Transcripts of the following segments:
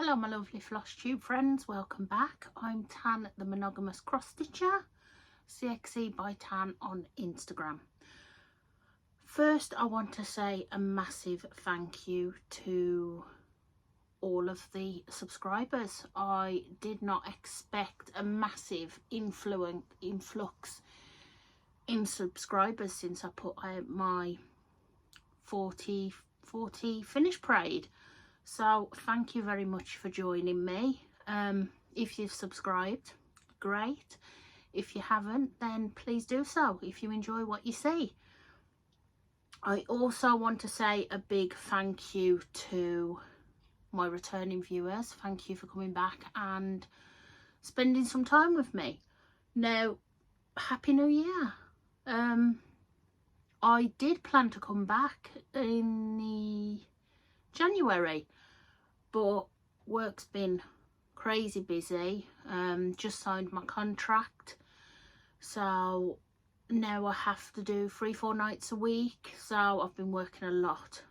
Hello my lovely Flosstube friends, welcome back. I'm Tan the Monogamous Cross Stitcher, cxc.by.tan on Instagram. First I want to say a massive thank you to all of the subscribers. I did not expect a massive influx in subscribers since I put out my 40 finish parade. So thank you very much for joining me. If you've subscribed, great. If you haven't, then please do so if you enjoy what you see. I also want to say a big thank you to my returning viewers. Thank you for coming back and spending some time with me. Now, Happy New Year. I did plan to come back in the January, but work's been crazy busy. Just signed my contract, so now I have to do 3-4 nights a week, so I've been working a lot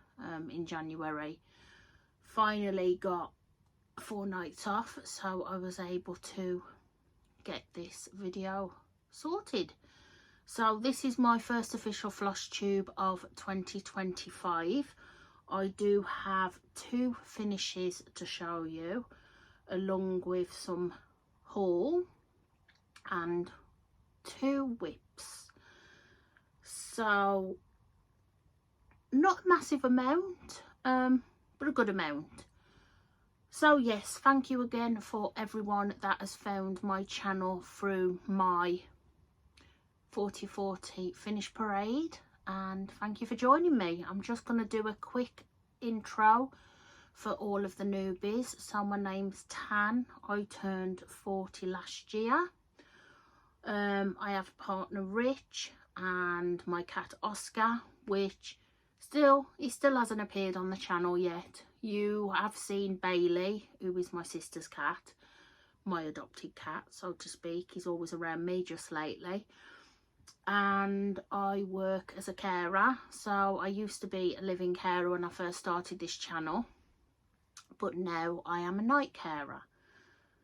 in January. Finally got 4 nights off, so I was able to get this video sorted. So this is my first official Flosstube of 2025. I do have 2 finishes to show you, along with some haul and 2 whips. So not a massive amount, but a good amount. So yes, thank you again for everyone that has found my channel through my 40/40 finish parade. And thank you for joining me. I'm just going to do a quick intro for all of the newbies. So my name's Tan. I turned 40 last year. I have a partner, Rich, and my cat Oscar, which he still hasn't appeared on the channel yet. You have seen Bailey, who is my sister's cat, my adopted cat, so to speak. He's always around me just lately. And I work as a carer, so I used to be a living carer when I first started this channel, but now I am a night carer.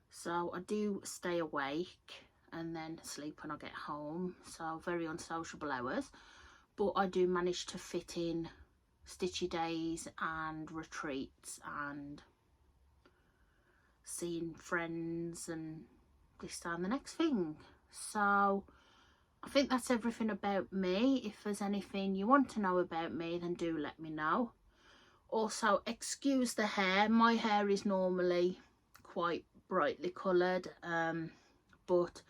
So I do stay awake and then sleep when I get home, so very unsociable hours, but I do manage to fit in stitchy days and retreats and seeing friends and this, that and the next thing. So I think that's everything about me. If there's anything you want to know about me, then do let me know. Also, excuse the hair. My hair is normally quite brightly coloured, but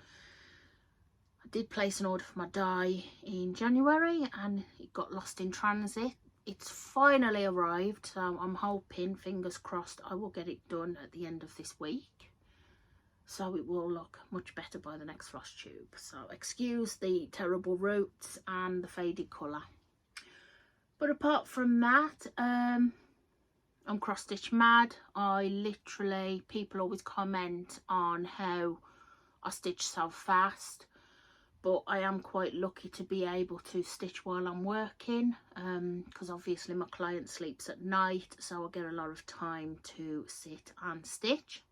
I did place an order for my dye in January and it got lost in transit. It's finally arrived, so I'm hoping, fingers crossed, I will get it done at the end of this week, so it will look much better by the next Flosstube. So excuse the terrible roots and the faded colour. But apart from that, I'm cross stitch mad. People always comment on how I stitch so fast, but I am quite lucky to be able to stitch while I'm working, because obviously my client sleeps at night, so I get a lot of time to sit and stitch.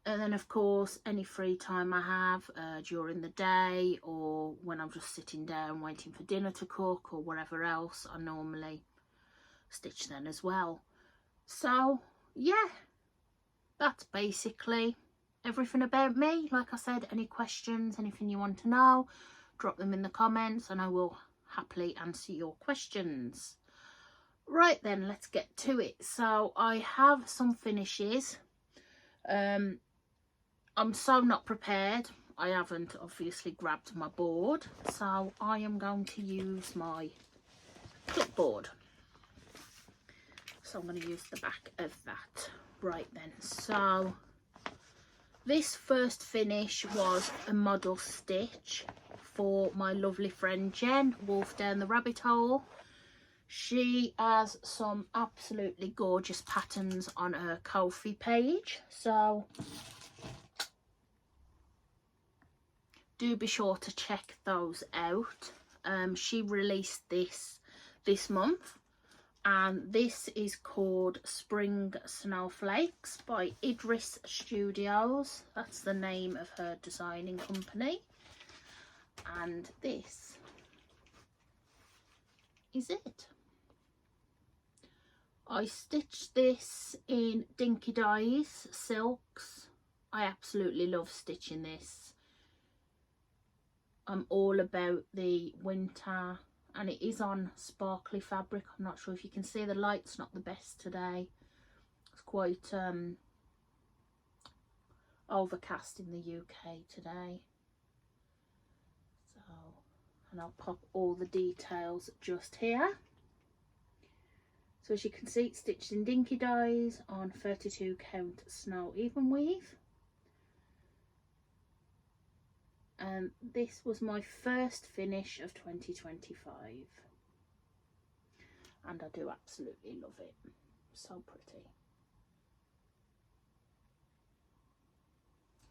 And then of course any free time I have during the day, or when I'm just sitting down waiting for dinner to cook or whatever else, I normally stitch then as well. So yeah, that's basically everything about me. Like I said, any questions, anything you want to know, drop them in the comments and I will happily answer your questions. Right then, let's get to it. So I have some finishes. I'm so not prepared. I haven't obviously grabbed my board, so I am going to use my clipboard. So I'm going to use the back of that. Right then, so this first finish was a model stitch for my lovely friend Jen, Wolf Down the Rabbit Hole. She has some absolutely gorgeous patterns on her Kofi page, so do be sure to check those out. She released this month, and this is called Spring Snowflakes by Idris Studios. That's the name of her designing company, and this is it. I stitched this in Dinky Dyes silks. I absolutely love stitching this. I'm all about the winter, and it is on sparkly fabric. I'm not sure if you can see, the light's not the best today. It's quite overcast in the UK today. So, and I'll pop all the details just here. So as you can see, it's stitched in Dinky Dyes on 32 count snow even weave. And this was my first finish of 2025. And I do absolutely love it. So pretty.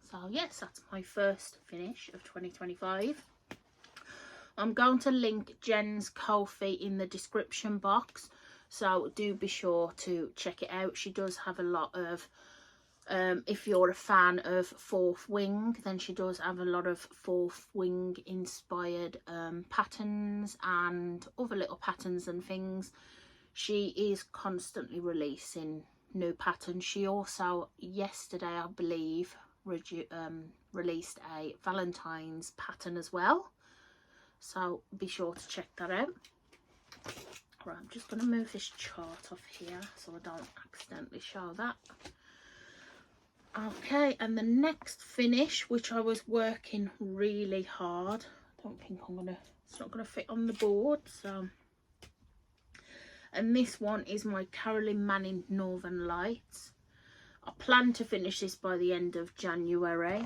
So yes, that's my first finish of 2025. I'm going to link Jen's Kofi in the description box. So do be sure to check it out. She does have a lot of, if you're a fan of Fourth Wing, then she does have a lot of Fourth Wing inspired patterns and other little patterns and things. She is constantly releasing new patterns. She also, yesterday I believe, released a Valentine's pattern as well. So be sure to check that out. Right, I'm just going to move this chart off here so I don't accidentally show that. Okay, and the next finish, which I was working really hard, I don't think it's not gonna fit on the board, so. And this one is my Carolyn Manning Northern Lights. I plan to finish this by the end of January,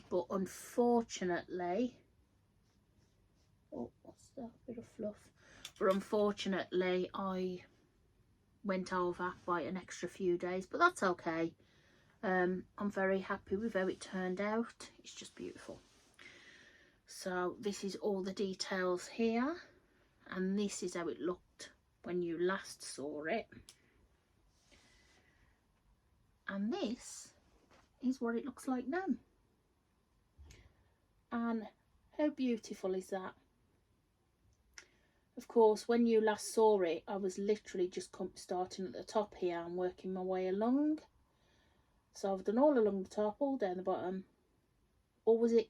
but unfortunately, oh, what's that bit of fluff? But unfortunately, I went over by an extra few days, but that's okay. I'm very happy with how it turned out. It's just beautiful. So this is all the details here, and this is how it looked when you last saw it. And this is what it looks like now. And how beautiful is that? Of course, when you last saw it, I was literally just starting at the top here and working my way along. So I've done all along the top, all down the bottom. Or was it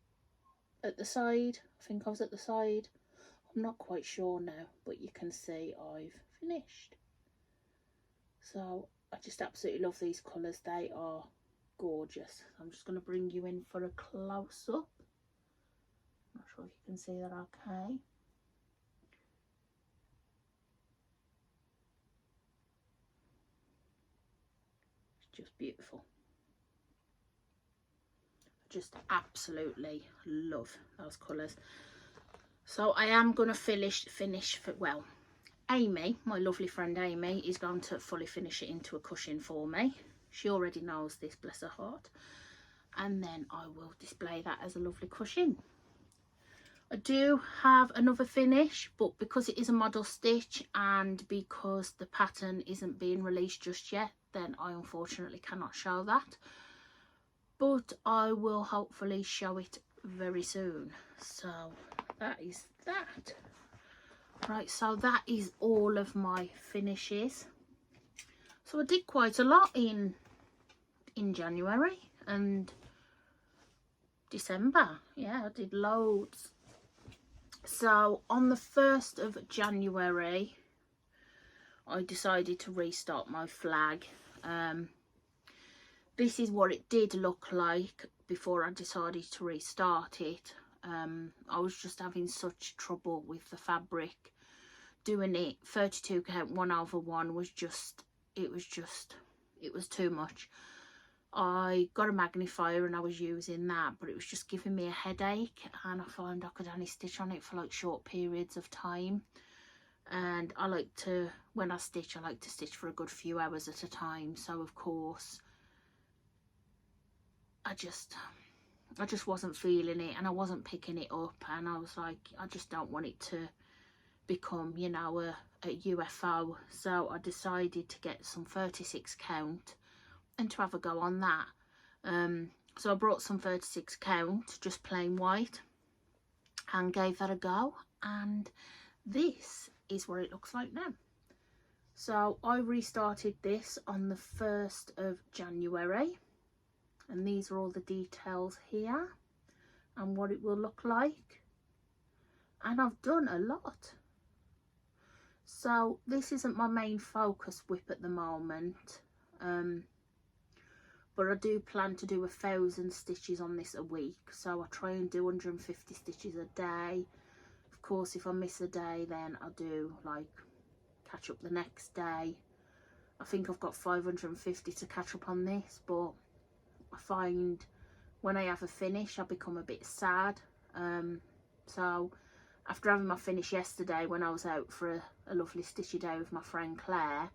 at the side? I think I was at the side. I'm not quite sure now, but you can see I've finished. So I just absolutely love these colours. They are gorgeous. I'm just going to bring you in for a close-up. Not sure if you can see that okay. It's just beautiful. Just absolutely love those colours. So I am going to finish for, well, Amy, my lovely friend Amy, is going to fully finish it into a cushion for me. She already knows this, bless her heart. And then I will display that as a lovely cushion. I do have another finish, but because it is a model stitch and because the pattern isn't being released just yet, then I unfortunately cannot show that. But I will hopefully show it very soon. So that is that. Right, so that is all of my finishes. So I did quite a lot in January and December. Yeah, I did loads. So on the 1st of January, I decided to restart my flag. This is what it did look like before I decided to restart it. I was just having such trouble with the fabric. Doing it 32 count 1/1 was just, it was too much. I got a magnifier and I was using that, but it was just giving me a headache, and I found I could only stitch on it for like short periods of time. And I like to, when I stitch, I like to stitch for a good few hours at a time. So of course, I just wasn't feeling it, and I wasn't picking it up, and I was like, I just don't want it to become, you know, a UFO. So I decided to get some 36 count and to have a go on that. So I brought some 36 count, just plain white, and gave that a go, and this is what it looks like now. So I restarted this on the 1st of January, and these are all the details here and what it will look like, and I've done a lot. So this isn't my main focus whip at the moment, but I do plan to do 1,000 stitches on this a week, so I try and do 150 stitches a day. Of course, if I miss a day, then I'll do like catch up the next day. I think I've got 550 to catch up on this, but I find when I have a finish I become a bit sad. So after having my finish yesterday, when I was out for a lovely stitchy day with my friend Claire,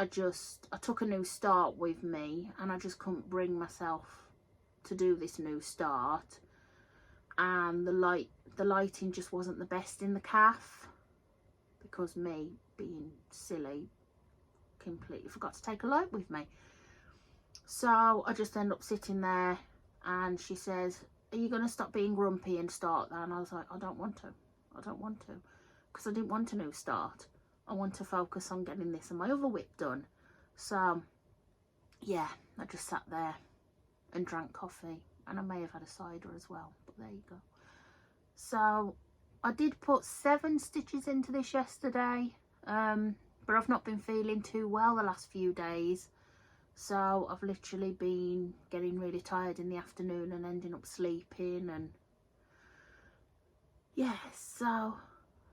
I took a new start with me, and I just couldn't bring myself to do this new start, and the lighting just wasn't the best in the calf, because me being silly completely forgot to take a light with me. So I just end up sitting there, and she says, "Are you going to stop being grumpy and start that?" And I was like, I don't want to, because I didn't want a new start. I want to focus on getting this and my other whip done. So yeah, I just sat there and drank coffee, and I may have had a cider as well, but there you go. So I did put 7 stitches into this yesterday, but I've not been feeling too well the last few days, so I've literally been getting really tired in the afternoon and ending up sleeping, and yeah, so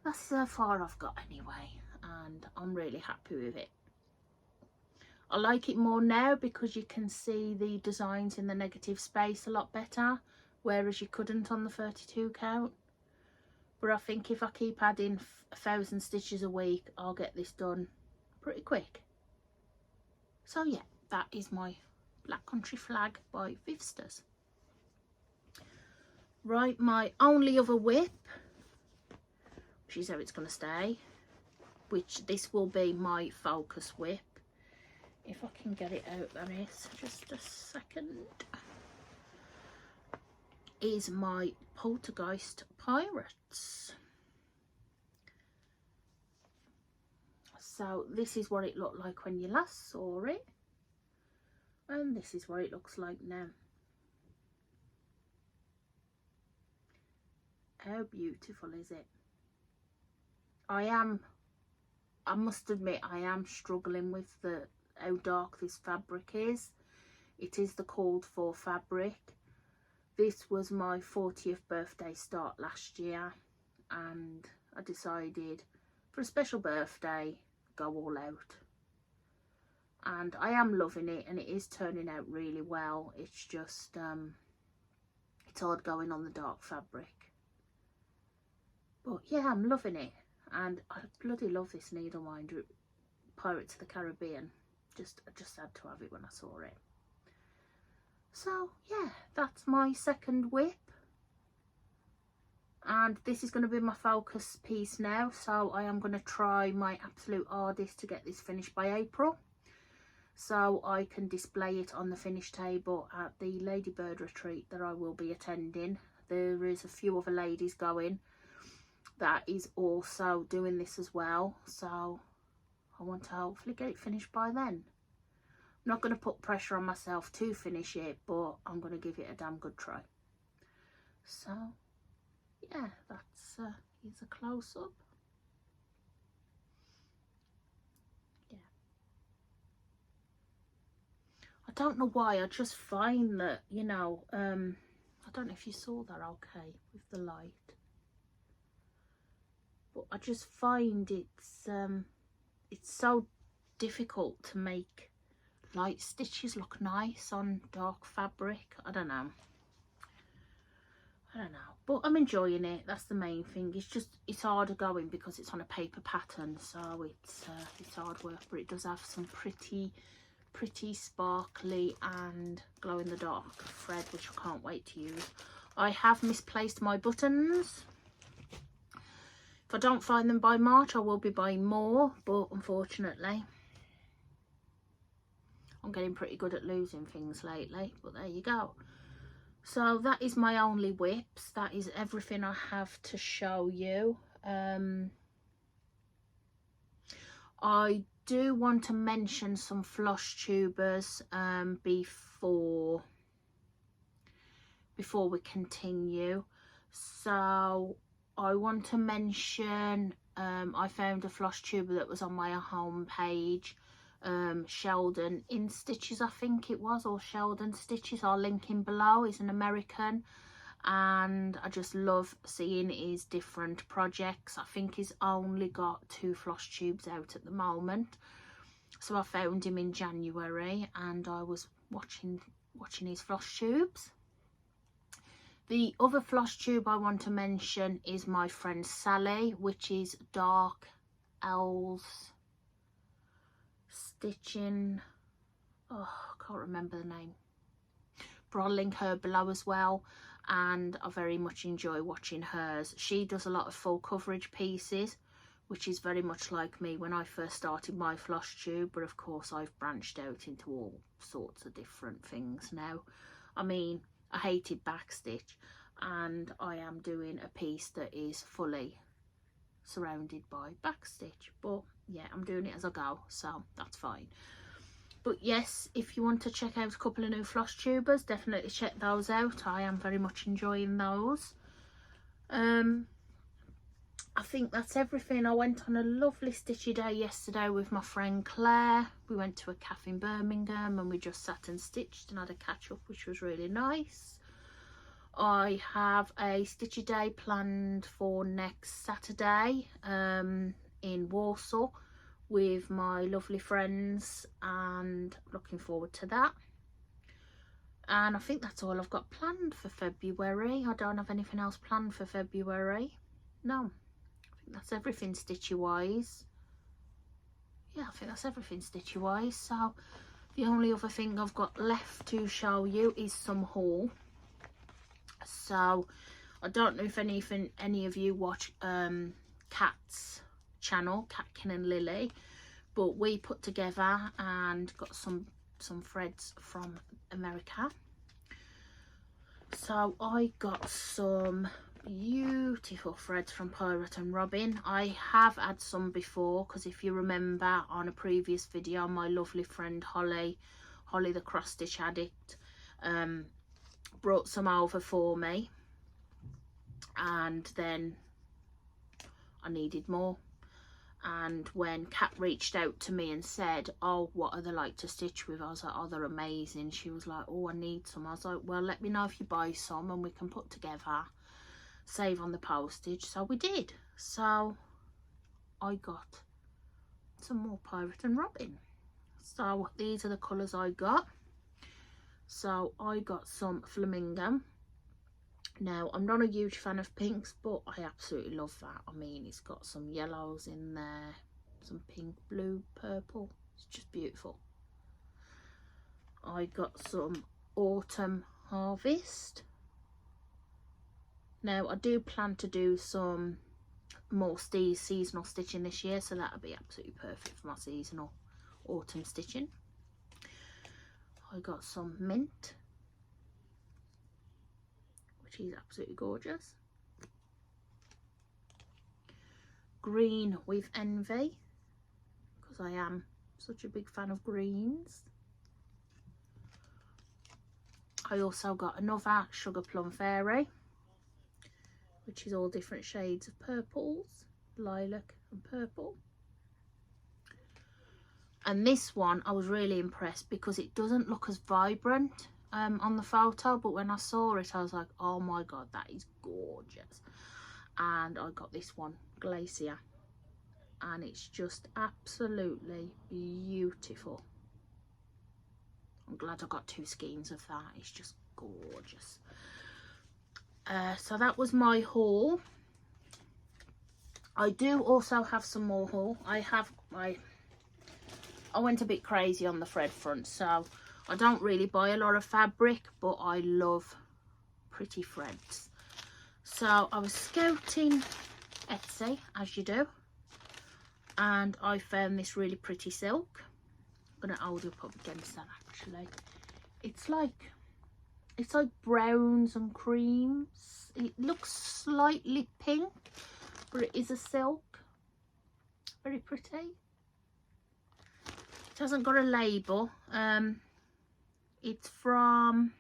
that's how far I've got anyway, and I'm really happy with it. I like it more now because you can see the designs in the negative space a lot better, whereas you couldn't on the 32 count. But I think if I keep adding 1,000 stitches a week, I'll get this done pretty quick. So yeah, that is my Black Country Flag by Vivsters. Right, my only other whip, which is how it's going to stay, which this will be my focus whip. If I can get it out, that is, just a second, is my Poltergeist Pirates. So this is what it looked like when you last saw it, and this is what it looks like now. How beautiful is it? I must admit, I am struggling with how dark this fabric is. It is the called for fabric. This was my 40th birthday start last year, and I decided for a special birthday, go all out. And I am loving it, and it is turning out really well. It's just, it's hard going on the dark fabric. But yeah, I'm loving it. And I bloody love this needlewinder Pirates of the Caribbean. I just had to have it when I saw it. So yeah, that's my second whip, and this is going to be my focus piece now. So I am going to try my absolute hardest to get this finished by April, so I can display it on the finish table at the Ladybird retreat that I will be attending. There is a few other ladies going that is also doing this as well, so I want to hopefully get it finished by then. I'm not going to put pressure on myself to finish it, but I'm going to give it a damn good try. So yeah, that's here's a close-up. Yeah, I don't know why, I just find that, you know, I don't know if you saw that okay with the light, but I just find it's so difficult to make light stitches look nice on dark fabric. I don't know, but I'm enjoying it. That's the main thing. It's harder going because it's on a paper pattern, so it's hard work, but it does have some pretty sparkly and glow in the dark thread, which I can't wait to use. I have misplaced my buttons. If I don't find them by March, I will be buying more, but unfortunately I'm getting pretty good at losing things lately, but there you go. So that is my only whips. That is everything I have to show you. I do want to mention some Flosstubers before we continue. So I want to mention I found a Flosstuber that was on my home page, Sheldon in Stitches I think it was, or Sheldon Stitches. I'll link him below. He's an American and I just love seeing his different projects. I think he's only got 2 Flosstubes out at the moment, so I found him in January and I was watching his Flosstubes. The other Flosstube I want to mention is my friend Sally, which is Dark Owls Stitching. Oh, I can't remember the name, but I'll link her below as well. And I very much enjoy watching hers. She does a lot of full coverage pieces, which is very much like me when I first started my Flosstube, but of course I've branched out into all sorts of different things now. I mean, I hated backstitch and I am doing a piece that is fully surrounded by backstitch, but yeah, I'm doing it as I go, so that's fine. But yes, if you want to check out a couple of new Flosstubers, definitely check those out. I am very much enjoying those. I think that's everything. I went on a lovely stitchy day yesterday with my friend Claire. We went to a cafe in Birmingham and we just sat and stitched and had a catch up, which was really nice. I have a stitchy day planned for next Saturday in Warsaw with my lovely friends, and looking forward to that. And I think that's all I've got planned for February. I don't have anything else planned for February. No, I think that's everything stitchy wise. Yeah, I think that's everything stitchy wise. So the only other thing I've got left to show you is some haul. So I don't know if any of you watch Kat's channel, Catkin and Lily, but we put together and got some threads from America. So I got some beautiful threads from Pirate and Robin. I have had some before, because if you remember on a previous video, my lovely friend Holly the cross stitch addict, brought some over for me, and then I needed more. And when Kat reached out to me and said, oh, what are they like to stitch with, I was like, oh, they're amazing. She was like, oh, I need some. I was like, well, let me know if you buy some and we can put together, save on the postage. So we did. So I got some more Pirate and Robin. So these are the colours I got. So I got some Flamingo. Now, I'm not a huge fan of pinks, but I absolutely love that. I mean, it's got some yellows in there, some pink, blue, purple. It's just beautiful. I got some Autumn Harvest. Now, I do plan to do some more seasonal stitching this year, so that'll be absolutely perfect for my seasonal autumn stitching. I got some Mint, which is absolutely gorgeous. Green with Envy, because I am such a big fan of greens. I also got another Sugar Plum Fairy, which is all different shades of purples, lilac and purple. And this one I was really impressed because it doesn't look as vibrant on the photo, but when I saw it I was like, oh my god, that is gorgeous. And I got this one, Glacier, and it's just absolutely beautiful. I'm glad I got 2 skeins of that. It's just gorgeous. So that was my haul. I do also have some more haul. I went a bit crazy on the thread front, so I don't really buy a lot of fabric, but I love pretty threads. So I was scouting Etsy, as you do, and I found this really pretty silk. I'm gonna hold it up against that actually. It's like browns and creams. It looks slightly pink, but it is a silk. Very pretty. It hasn't got a label. It's from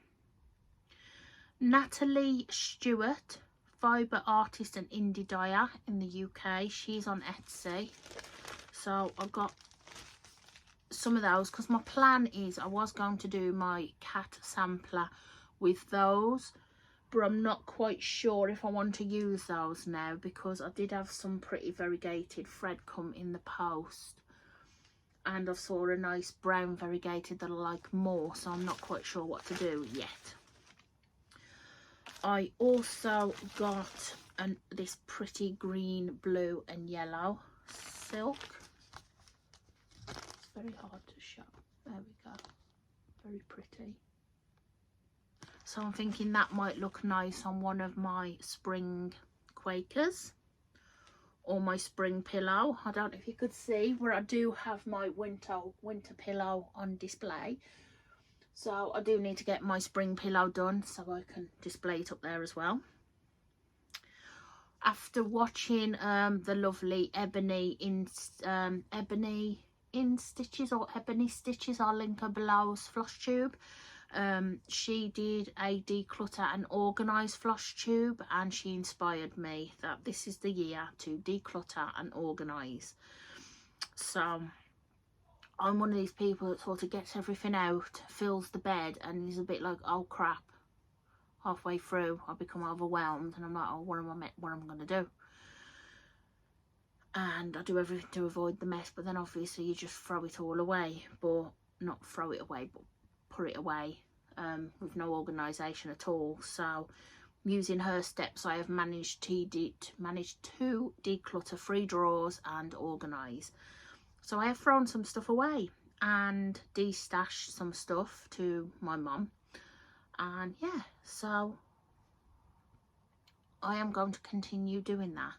Natalie Stewart, fibre artist and indie dyer in the UK. She's on Etsy. So I got some of those because my plan is I was going to do my cat sampler with those, but I'm not quite sure if I want to use those now because I did have some pretty variegated thread come in the post, and I saw a nice brown variegated that I like more, so I'm not quite sure what to do yet. I also got this pretty green, blue and yellow silk. It's very hard to show. There we go. Very pretty. So I'm thinking that might look nice on one of my spring Quakers or my spring pillow. I don't know if you could see where I do have my winter pillow on display. So I do need to get my spring pillow done so I can display it up there as well. After watching the lovely Ebony Stitches, I'll link her below's Flosstube. She did a declutter and organise Flosstube, and she inspired me that this is the year to declutter and organise. So I'm one of these people that sort of gets everything out, fills the bed, and is a bit like, oh crap. Halfway through I become overwhelmed and I'm like, oh, what am I going to do? And I do everything to avoid the mess, but then obviously you just throw it all away. But not throw it away, but put it away with no organisation at all. So using her steps, I have managed to declutter 3 drawers and organise. So I have thrown some stuff away and de-stashed some stuff to my mum. And yeah, so I am going to continue doing that.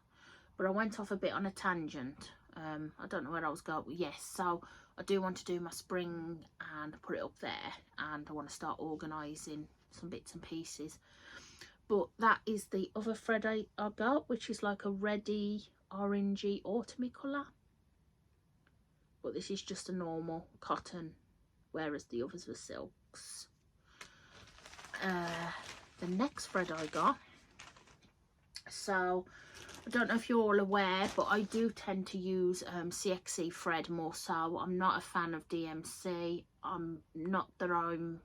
But I went off a bit on a tangent. I don't know where I was going. Yes, so I do want to do my spring and put it up there, and I want to start organising some bits and pieces. But that is the other thread I got, which is like a reddy, orangey, autumny colour. But this is just a normal cotton, whereas the others were silks. The next thread I got, so I don't know if you're all aware, but I do tend to use cxc thread more so. I'm not a fan of DMC. Not that I'm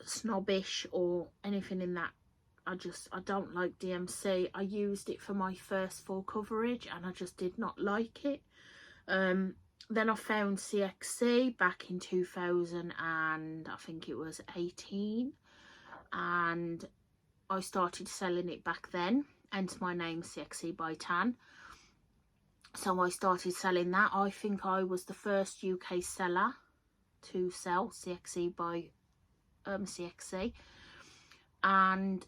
snobbish or anything in that. I don't like DMC. I used it for my first full coverage and I just did not like it. Then I found cxc back in 2000 and I think it was 18, and I started selling it back then, hence my name cxc.by.tan. So I started selling that. I think I was the first UK seller to sell cxc by cxc, and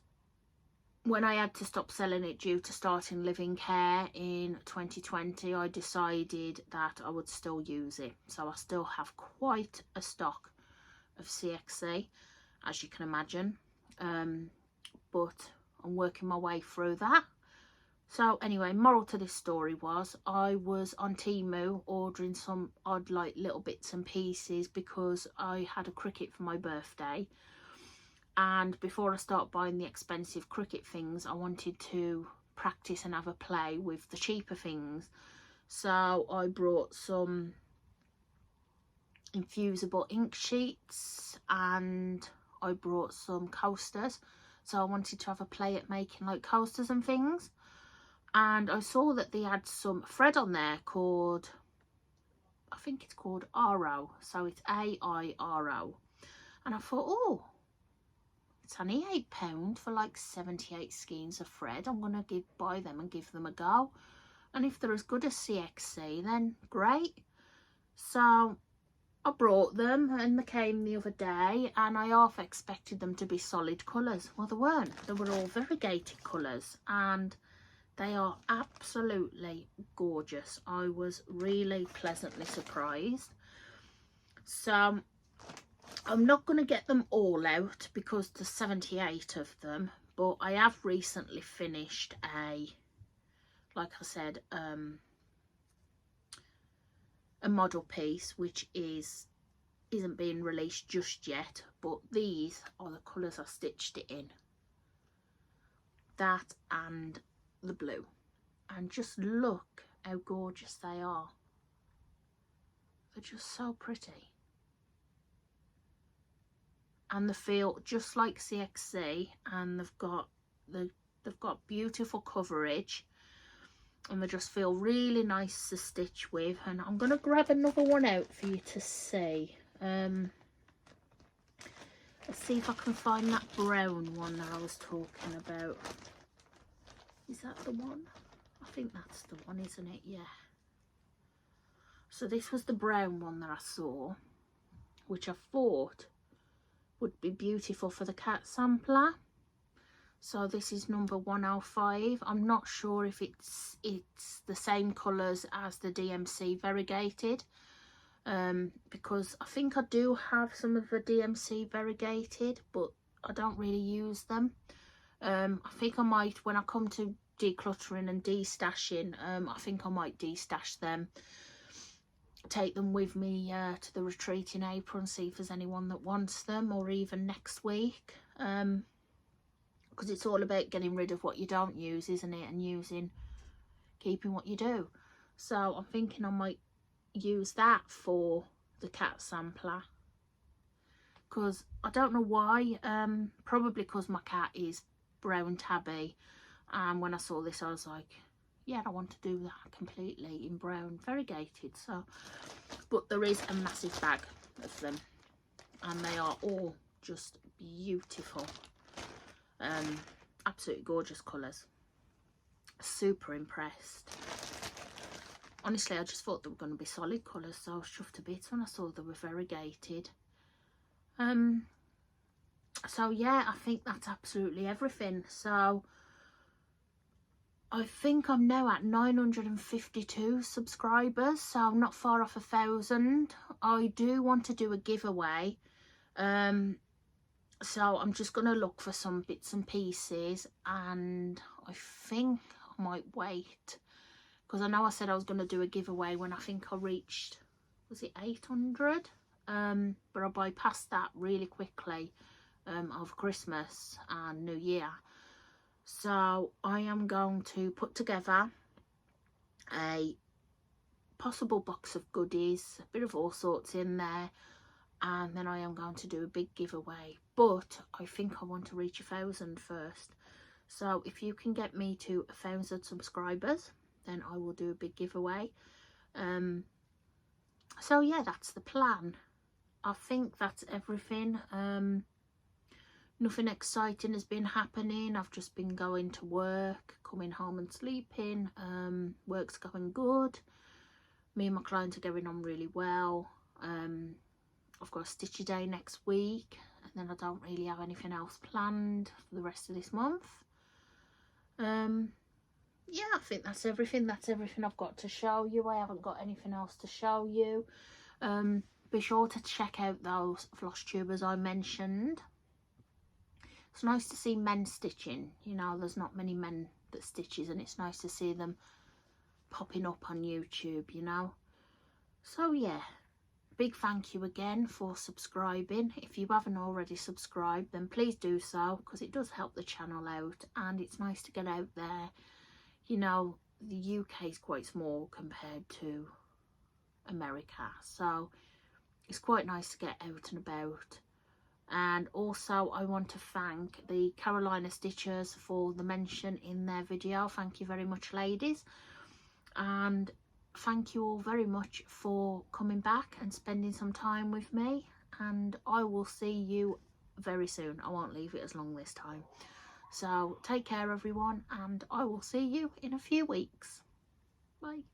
when I had to stop selling it due to starting living care in 2020, I decided that I would still use it. So I still have quite a stock of cxc, as you can imagine, but I'm working my way through that. So anyway, moral to this story was I was on Temu ordering some odd like little bits and pieces because I had a cricket for my birthday. And before I start buying the expensive cricket things, I wanted to practice and have a play with the cheaper things. So I brought some infusible ink sheets and I brought some coasters. So I wanted to have a play at making like coasters and things. And I saw that they had some thread on there called, I think it's called Aro. So it's AIRO. And I thought, oh, it's only £8 for like 78 skeins of thread. I'm going to buy them and give them a go. And if they're as good as cxc, then great. So I brought them and they came the other day, and I half expected them to be solid colours. Well, they weren't. They were all variegated colours, and They are absolutely gorgeous. I was really pleasantly surprised. So I'm not going to get them all out because there's 78 of them, but I have recently finished like I said, a model piece which isn't being released just yet, but these are the colours I stitched it in. That and the blue, and just look how gorgeous they are. They're just so pretty, and they feel just like CXC, and they've got beautiful coverage, and they just feel really nice to stitch with. And I'm going to grab another one out for you to see. Let's see if I can find that brown one that I was talking about. Is that the one? I think that's the one, isn't it? Yeah. So this was the brown one that I saw, which I thought would be beautiful for the cat sampler. So this is number 105. I'm not sure if it's the same colours as the DMC variegated, because I think I do have some of the DMC variegated, but I don't really use them. I think I might, when I come to decluttering and destashing, I think I might destash them, take them with me to the retreat in April and see if there's anyone that wants them, or even next week, because it's all about getting rid of what you don't use, isn't it, and keeping what you do. So I'm thinking I might use that for the cat sampler, because I don't know why, probably because my cat is brown tabby, and when I saw this I was like, yeah, I want to do that completely in brown variegated. So, but there is a massive bag of them, and they are all just beautiful, absolutely gorgeous colours. Super impressed. Honestly, I just thought they were going to be solid colours, so I was chuffed to bits when I saw they were variegated. So yeah, I think that's absolutely everything. So I think I'm now at 952 subscribers, so I'm not far off 1,000. I do want to do a giveaway, so I'm just going to look for some bits and pieces, and I think I might wait, because I know I said I was going to do a giveaway when I think I reached, was it 800? But I bypassed that really quickly over Christmas and New Year. So I am going to put together a possible box of goodies, a bit of all sorts in there, and then I am going to do a big giveaway. But I think I want to reach 1,000 first. So if you can get me to 1,000 subscribers, then I will do a big giveaway. So yeah, that's the plan. I think that's everything. Nothing exciting has been happening. I've just been going to work, coming home and sleeping. Work's going good. Me and my client are getting on really well. I've got a stitchy day next week, and then I don't really have anything else planned for the rest of this month. Yeah, I think that's everything. That's everything I've got to show you. I haven't got anything else to show you. Be sure to check out those Flosstubers I mentioned. It's nice to see men stitching. You know, there's not many men that stitches, and it's nice to see them popping up on YouTube, you know. So yeah, big thank you again for subscribing. If you haven't already subscribed, then please do so, because it does help the channel out, and it's nice to get out there. You know, the UK is quite small compared to America, so it's quite nice to get out and about. And also I want to thank the Carolina Stitchers for the mention in their video. Thank you very much, ladies, and thank you all very much for coming back and spending some time with me, and I will see you very soon. I won't leave it as long this time. So take care everyone, and I will see you in a few weeks. Bye.